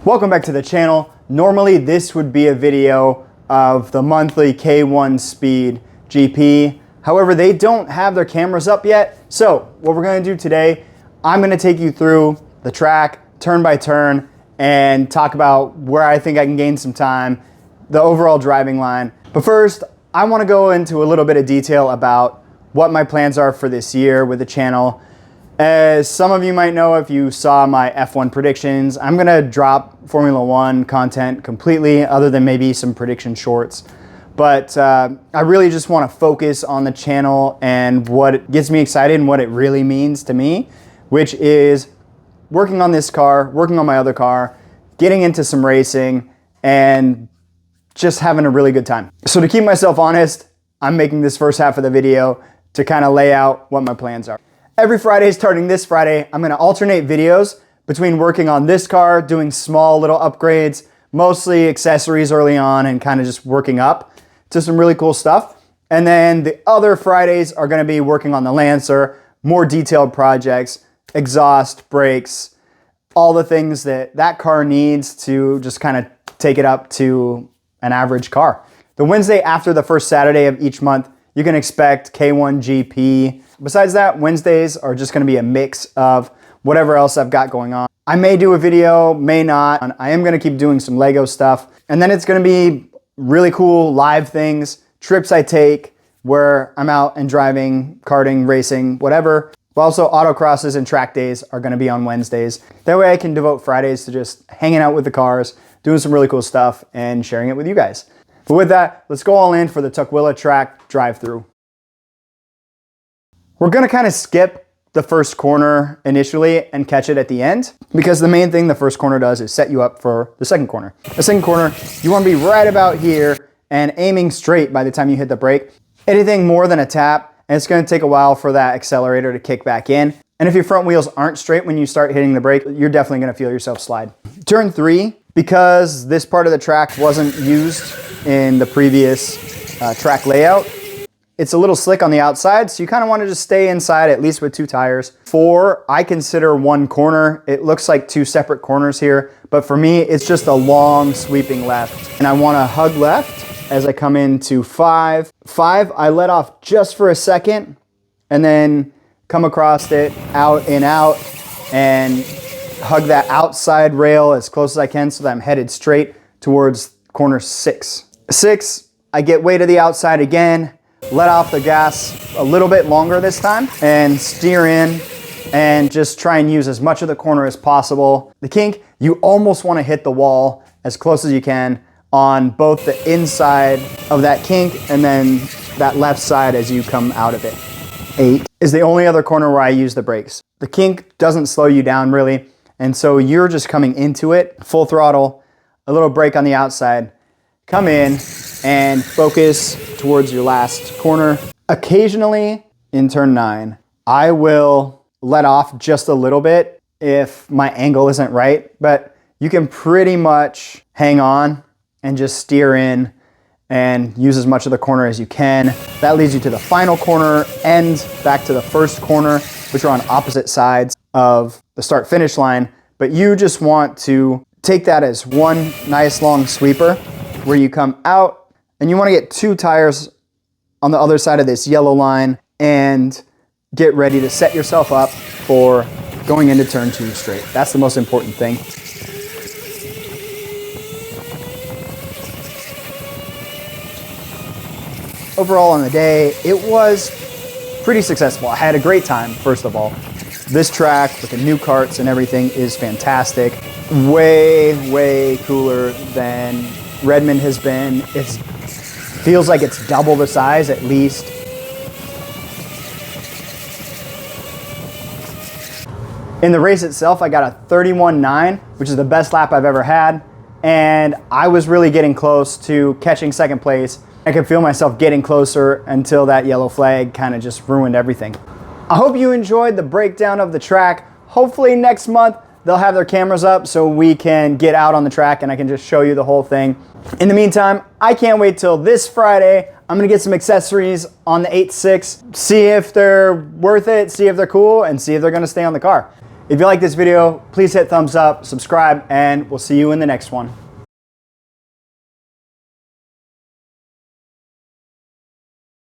Welcome back to the channel. Normally this would be a video of the monthly K1 Speed GP. However, they don't have their cameras up yet. So what we're gonna do today, I'm gonna take you through the track turn by turn and talk about where I think I can gain some time, the overall driving line. But first, I wanna go into a little bit of detail about what my plans are for this year with the channel. As some of you might know, if you saw my F1 predictions, I'm gonna drop Formula One content completely, other than maybe some prediction shorts. But I really just wanna focus on the channel and what gets me excited and what it really means to me, which is working on this car, working on my other car, getting into some racing, and just having a really good time. So to keep myself honest, I'm making this first half of the video to kind of lay out what my plans are. Every Friday, starting this Friday, I'm gonna alternate videos between working on this car, doing small little upgrades, mostly accessories early on, and kind of just working up to some really cool stuff. And then the other Fridays are gonna be working on the Lancer, more detailed projects, exhaust, brakes, all the things that that car needs to just kind of take it up to an average car. The Wednesday after the first Saturday of each month, you can expect K1 GP. Besides that, Wednesdays are just gonna be a mix of whatever else I've got going on. I may do a video, may not. I am gonna keep doing some Lego stuff. And then it's gonna be really cool live things, trips I take where I'm out and driving, karting, racing, whatever. But also autocrosses and track days are gonna be on Wednesdays. That way I can devote Fridays to just hanging out with the cars, doing some really cool stuff and sharing it with you guys. But with that, let's go all in for the Tukwila track drive-through. We're gonna kind of skip the first corner initially and catch it at the end, because the main thing the first corner does is set you up for the second corner. The second corner, you wanna be right about here and aiming straight by the time you hit the brake. Anything more than a tap, and it's gonna take a while for that accelerator to kick back in. And if your front wheels aren't straight when you start hitting the brake, you're definitely gonna feel yourself slide. Turn 3, because this part of the track wasn't used in the previous track layout, it's a little slick on the outside, so you kind of want to just stay inside, at least with 2 tires. 4, I consider one corner. It looks like 2 separate corners here, but for me, it's just a long sweeping left. And I want to hug left as I come into 5. 5, I let off just for a second, and then come across it, out and out, and hug that outside rail as close as I can so that I'm headed straight towards corner 6. 6, I get way to the outside again, let off the gas a little bit longer this time, and steer in and just try and use as much of the corner as possible. The kink, you almost want to hit the wall as close as you can on both the inside of that kink and then that left side as you come out of it. 8 is the only other corner where I use the brakes. The kink doesn't slow you down really, and so you're just coming into it, full throttle, a little brake on the outside, come in and focus towards your last corner. Occasionally in turn 9, I will let off just a little bit if my angle isn't right, but you can pretty much hang on and just steer in and use as much of the corner as you can. That leads you to the final corner and back to the first corner, which are on opposite sides of the start-finish line. But you just want to take that as one nice long sweeper where you come out and you want to get 2 tires on the other side of this yellow line and get ready to set yourself up for going into turn 2 straight. That's the most important thing. Overall on the day, it was pretty successful. I had a great time, first of all. This track with the new karts and everything is fantastic. Way, way cooler than Redmond has been. It feels like it's double the size at least. In the race itself, I got a 31.9, which is the best lap I've ever had. And I was really getting close to catching second place. I could feel myself getting closer until that yellow flag kind of just ruined everything. I hope you enjoyed the breakdown of the track. Hopefully next month, they'll have their cameras up so we can get out on the track and I can just show you the whole thing. In the meantime, I can't wait till this Friday. I'm gonna get some accessories on the 8.6, see if they're worth it, see if they're cool, and see if they're gonna stay on the car. If you like this video, please hit thumbs up, subscribe, and we'll see you in the next one.